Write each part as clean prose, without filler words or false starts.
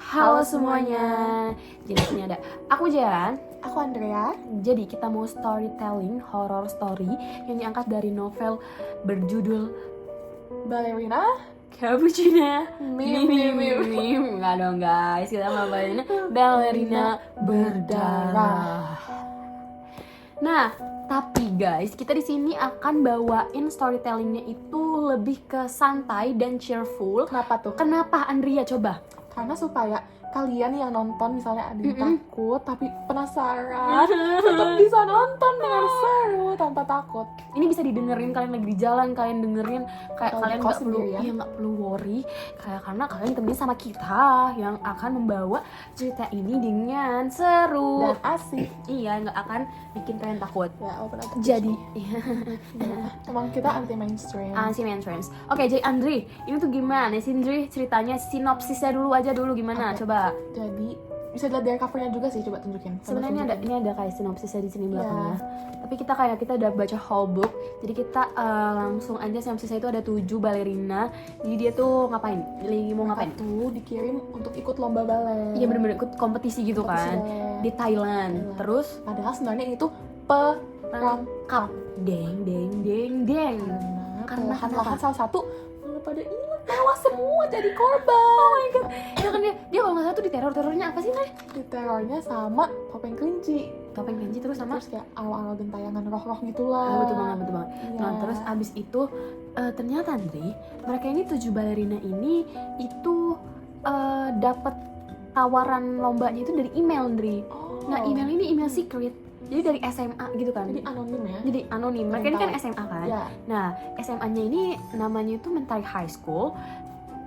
Halo semuanya. Jadi sini ada aku Jan. Aku Andrea. Jadi kita mau storytelling horror story yang diangkat dari novel berjudul Ballerina. Cappuccino. Mim. Enggak dong guys, kita mau bacain Ballerina berdarah. Nah, tapi guys, kita di sini akan bawain storytellingnya itu lebih ke santai dan cheerful. Kenapa tuh? Kenapa Andrea coba? Karena supaya kalian yang nonton misalnya ada yang takut tapi penasaran tetap bisa nonton dengan seru tanpa takut. Ini bisa didengerin kalian lagi di jalan, kalian dengerin kayak Kalau kalian di kos nggak perlu, sendiri ya? ya nggak perlu worry, kayak karena kalian temenin sama kita yang akan membawa cerita ini dengan seru. Dan asik. Iya, nggak akan bikin kalian takut. Ya, walaupun aku Jadi, emang kita anti mainstream. si mainstreams. Oke, jadi Andri, ini tuh gimana sih Andri ceritanya, sinopsisnya dulu aja dulu gimana? Oke. Coba. Jadi bisa dilihat dari covernya juga sih, coba tunjukin. Sebenarnya ini ada kayak sinopsisnya di sini belakangnya. Tapi kita udah baca whole book. Jadi kita langsung aja sinopsisnya itu ada 7 balerina. Jadi dia tuh ngapain? Lagi mau ngapain? Tuh dikirim untuk ikut lomba balet. Iya bener-bener ikut kompetisi gitu kan di Thailand. Terus Padahal sebenarnya itu perangkap. deng deng deng deng. Karena kenapa? salah satu malah pada hilang, tewas semua jadi korban. Oh my god. Ya kan dia kalau nggak salah tuh di terornya apa sih, Nay? Diterornya sama topeng kelinci. Topeng kelinci terus sama Terus kayak awal-awal gentayangan roh-roh gitulah. betul banget. Iya. Nah terus abis itu ternyata Andri, mereka ini 7 balerina ini itu dapat tawaran lombanya itu dari email Andri. Oh. Nah email ini email secret, jadi dari SMA gitu kan. Jadi anonim ya. Jadi anonim. Mereka ini kan SMA kan. Ya. Nah SMA-nya ini namanya itu Mentari High School.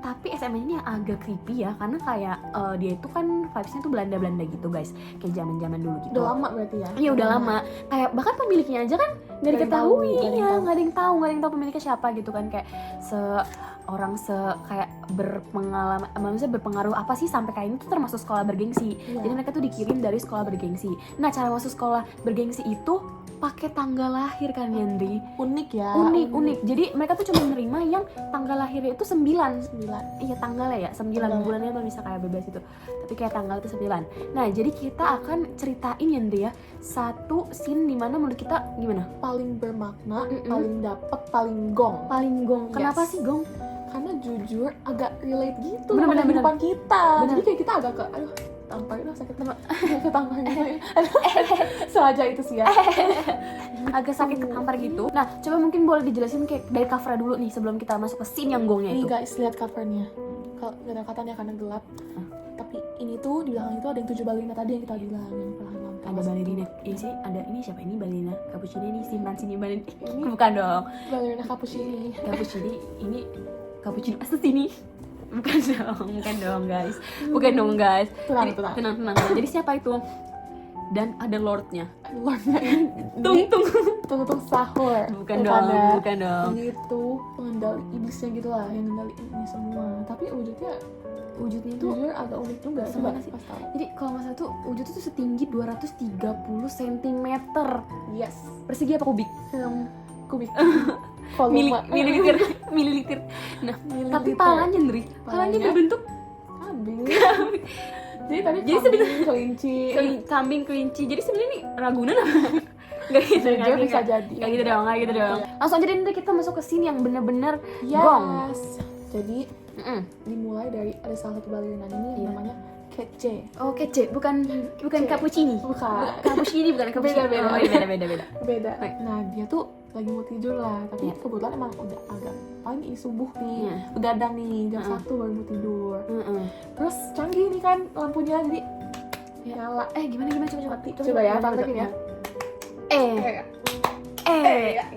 Tapi SMA ini yang agak creepy ya, karena kayak dia itu kan vibes-nya tuh Belanda-Belanda gitu guys, kayak zaman-zaman dulu gitu. Udah lama berarti ya? Iya udah lama. Kayak bahkan pemiliknya aja kan nggak diketahui, iya nggak ada yang tahu pemiliknya siapa gitu kan, kayak kayak berpengalaman, maksudnya berpengaruh apa sih sampai kayak ini tuh termasuk sekolah bergengsi. Iya. Jadi mereka tuh dikirim dari sekolah bergengsi. Nah cara masuk sekolah bergengsi itu pakai tanggal lahir kan Yandri. Unik ya. Unik. Jadi mereka tuh cuma menerima yang tanggal lahirnya itu 9. Iya tanggalnya ya 9, bulannya tuh bisa kayak bebas itu. Tapi kayak tanggal itu 9. Nah jadi kita akan ceritain Yandri ya satu scene dimana menurut kita gimana? Paling bermakna, paling dapet, paling gong. Paling gong. Kenapa Yes. sih gong? Karena jujur agak relate gitu Bener, sama bener. kehidupan kita. Bener. Jadi kayak kita agak ke, aduh tampar itu sakit banget. Ketampar gitu. Sengaja itu sih ya. Agak sakit ketampar gitu. Nah coba mungkin boleh dijelasin kayak dari cover dulu nih sebelum kita masuk ke scene yang gongnya Nih itu. guys, lihat covernya. Kalau gak ada katanya karena gelap. Tapi ini tuh di belakang itu ada yang 7 balerina tadi yang kita bilang yang perlahan lampu. Ada balerina, iya sih, ada ini siapa ini balerina Cappuccini ini simpan sini balerina. Bukan dong. Balerina cappuccini. Cappuccini ini Cappuccino asesini. Bukan dong guys. Tenang. Tenang. Jadi siapa itu? Dan ada lordnya. Lordnya tung sahur. Bukan dong. Ini tuh pengendali iblisnya gitu lah, yang ngendali ini semua. Tapi wujudnya Wujudnya itu jujur agak unik juga. Coba Gimana sih? pas tahu. jadi kalau nggak salah tuh wujudnya tuh setinggi 230 cm. Yes. Persegi apa kubik? Kubik. Volume. Mililiter. Nah, Mililiter. tapi palanya Ndri, palanya berbentuk kambing. Jadi tadi Jadi kambing, kelinci. kambing kelinci. Jadi sebenarnya ini Ragunan apa? Gak gitu, Jujur bisa jadi. Gak gitu dong. Langsung aja deh Ndri, kita masuk ke scene yang bener-bener Yes. gong. Jadi dimulai dari ada salah satu balerina ini namanya Kece. Oh kece, bukan cappuccini. Bukan. Cappuccini bukan cappuccini. Beda. Oh, iya, beda. Beda. Baik. Nah dia tuh lagi mau tidur lah, tapi Iya. kebetulan emang udah agak paling ini subuh nih, Iya. begadang nih jam 1 baru mau tidur. Heeh. Terus canggih nih kan lampunya, jadi nyala. Gimana coba. Coba ya, praktekin ya.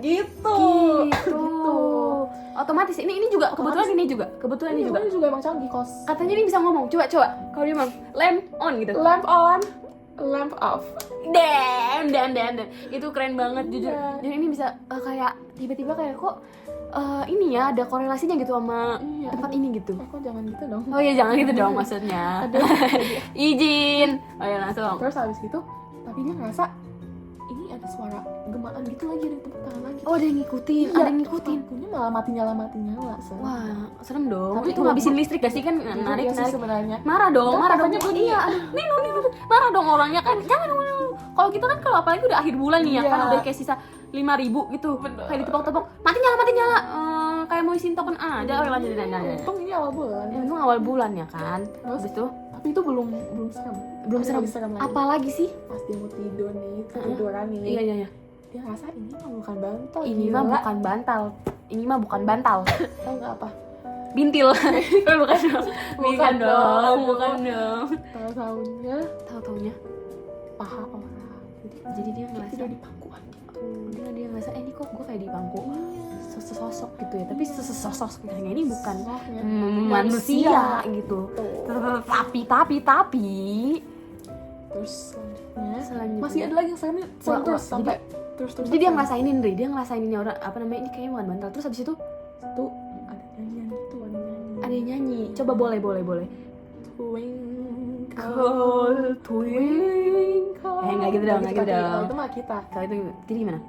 Gitu. Gitu. Otomatis ini juga kebetulan ini juga. Ini juga emang canggih kos. Katanya ini bisa ngomong. Coba. Kalau dia ngomong lamp on gitu. Lamp on, lamp off. Dan. Itu keren banget jujur. Iya. Dan ini bisa kayak tiba-tiba kayak kok ini ya ada korelasinya gitu sama Iya. tempat ini gitu. Kok jangan gitu dong. Oh ya jangan gitu dong maksudnya. Aduh. Izin. Oh ya langsung. Terus habis gitu, tapi dia ngerasa ini ada suara gemaan gitu lagi, ada tepuk tangan lagi. Oh, ada yang ngikutin, Iya, ada yang ngikutin. lampunya malah mati nyala Ser. Wah, serem dong. Tapi Itu ngabisin listrik gak sih kan? Iya Narik sih sebenarnya. marah dong, Kan marah dong. katanya bunyi. Iya, Nino, marah dong orangnya kan. Jangan. Kalau kita kan kalau apalagi udah akhir bulan nih ya Iya. kan udah kayak sisa 5.000 gitu. Bener. Kayak ditepok-tepok, mati nyala. Kayak mau isin token ada lanjutin aja. Untung ini awal bulan. Itu awal bulan ya kan. Terus? Habis itu Tapi itu belum serem. belum Ada serem. lebih serem lagi. Apalagi sih? Pas dia mau tidur nih, ketiduran nih. Iya. Dia ngerasa ini mah bukan bantal. Ini gila. mah bukan bantal. Ini mah bukan bantal. Tahu nggak apa? Bintil. Bukan dong. Bukan dong. Bukan dong. Tahu-tahunya Tahu-taunya. paha orang. Jadi dia Dia ngerasa tidur di pangkuan. dia ngerasa ini kok gue kayak di bangku sosok gitu ya, tapi sosoknya ini bukan Sosoknya. manusia gitu. Tuh. Tapi Terus selanjutnya masih ada lagi yang serem Wah, terus wah, sampai terus jadi dia ngerasainin Dri, dia ngerasain ini orang apa namanya, ini kayaknya bukan bantal. Terus habis itu tuh ada nyanyian gitu, ada nyanyi. ada yang nyanyi. Coba boleh. Twinkle, twinkle. Nggak gitu dong, nggak gitu dong. Kalau itu mah kita. Kalau itu jadi gimana?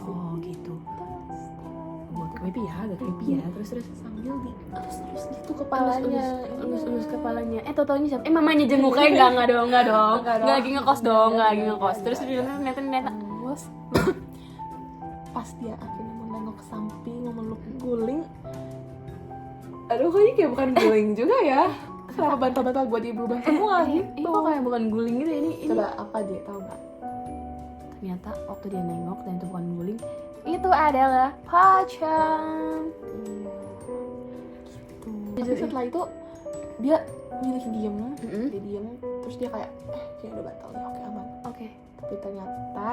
Oh gitu. Buat creepy ya, agak creepy ya. Terus Sambil terus gitu kepalanya. elus kepalanya. Tau-taunya siapa? Mamanya jenguk kayak enggak dong. Enggak dong. Nggak lagi ngekos dong, nggak lagi ngekos. Terus ternyata Terus pas dia akhirnya mau nengok ke samping, mau meluk guling. Aduh, kayaknya kayak bukan guling juga ya. Kenapa bantal-bantal gue dia berubah semua gitu? Ini kok kayak bukan guling gitu ya, ini. Coba apa dia tahu nggak? Ternyata waktu dia nengok dan itu bukan guling, itu adalah pocong. Gitu. Jadi setelah itu dia milih diem, Mm-mm. dia diem, terus dia kayak kayak udah batal nih, oke aman. Oke. Tapi ternyata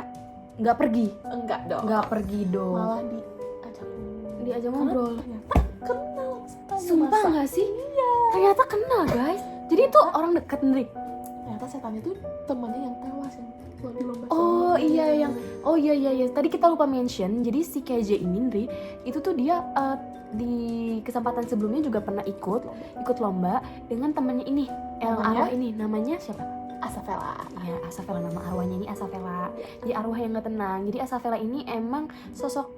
Nggak pergi. enggak dong. Nggak pergi dong. Malah diajak Diajak Karena ngobrol. ternyata kenal setannya. Sumpah Masa? nggak sih? Ternyata kenal guys. Jadi itu orang deket Nrik. Ternyata setan itu temannya yang tewas yang di lomba. Oh sama iya dia. yang iya. Tadi kita lupa mention. Jadi si KJ ini Nri itu tuh dia di kesempatan sebelumnya juga pernah ikut lomba dengan temannya ini. Yang Namanya? arwah ini namanya siapa? Asafela. Ya Asafela, nama arwahnya ini Asafela. Jadi arwah yang gak tenang. Jadi Asafela ini emang sosok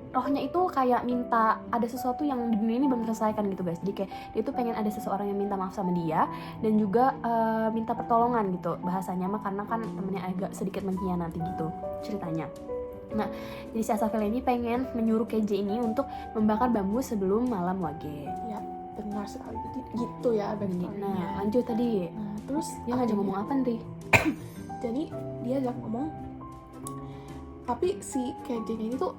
rohnya itu kayak minta ada sesuatu yang di dunia ini belum terselesaikan gitu guys. Jadi kayak dia tuh pengen ada seseorang yang minta maaf sama dia dan juga minta pertolongan gitu bahasanya mah, karena kan temennya agak sedikit mengkhianati gitu ceritanya. Nah, jadi si Asafel ini pengen menyuruh KJ ini untuk membakar bambu sebelum malam wage. Ya, benar sekali. Jadi gitu ya backstory-nya. Nah, lanjut tadi. Nah, terus Dia ngajak akhirnya- ngomong apa nih? Jadi dia ajak ngomong, tapi si KJ-nya ini tuh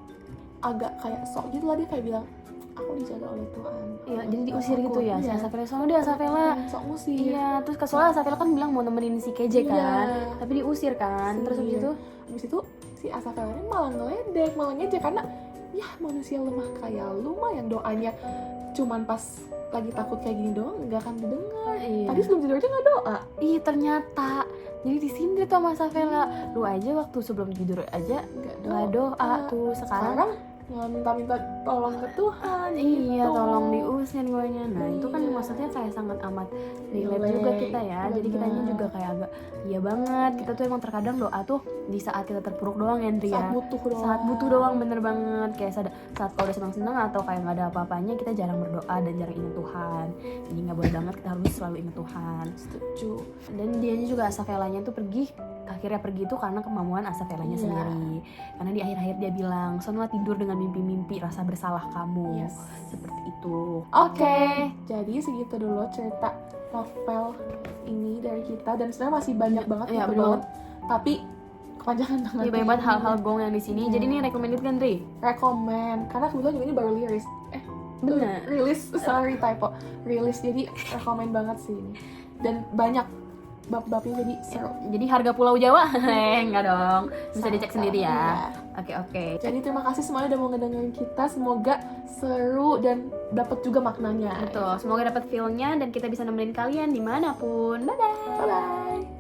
agak kayak sok gitu lah, dia kayak bilang aku dijaga oleh Tuhan. Iya, jadi diusir Aku, gitu ya si iya. Asafela. Soalnya dia Asafela. Sok ngusir. Iya, terus soalnya Asafela kan bilang mau nemenin si KJ kan. Iya. Tapi diusir kan. Terus habis Iya. itu Habis itu si Asafela ini malah ngeledek, malah ngejek karena ya manusia lemah kayak lu mah yang doanya cuman pas lagi takut kayak gini doang nggak akan didengar. iya. Tadi sebelum tidur aja nggak doa. Ih ternyata jadi disindir tuh sama Asafela. Lu aja waktu sebelum tidur aja nggak doa tuh. Sekarang nggak minta-minta tolong ke Tuhan. iya gitu. tolong diusir guanya. Nah itu kan Iya. maksudnya kayak sangat amat relate Relate, juga kita ya. Jadi kitanya benar. juga kayak agak iya banget. Kita tuh emang terkadang doa tuh di saat kita terpuruk doang ya Andri Saat ya. butuh doang. Saat butuh doang, bener banget. Kayak saat kalau udah senang-senang atau kayak nggak ada apa-apanya, kita jarang berdoa dan jarang ingat Tuhan. Jadi nggak boleh banget, kita harus selalu ingat Tuhan. Setuju. Dan dianya juga Asafelanya tuh akhirnya pergi tuh karena kemauan Asafelanya Iya. sendiri. Karena di akhir-akhir dia bilang, "Soalnya tidur dengan mimpi-mimpi rasa bersalah kamu." Yes. Seperti itu. Oke, jadi segitu dulu cerita novel ini dari kita, dan sebenarnya masih banyak banget Iya, gitu bener banget. Tapi kepanjangan banget. Jadi banyak banget hal-hal gong yang di sini. Iya. Jadi ini recommended kan, Tri? Rekomen, karena kebetulan juga ini baru rilis. Bener. Rilis, sorry typo. Rilis, jadi rekomen banget sih ini. Dan banyak bab-babnya jadi seru. Jadi harga Pulau Jawa? Enggak dong. Bisa Sama dicek sendiri iya. ya. Oke. Jadi terima kasih semuanya udah mau ngedengerin kita. Semoga seru dan dapat juga maknanya. Betul. Semoga dapat feel-nya dan kita bisa nemenin kalian dimanapun. Bye-bye. Bye bye.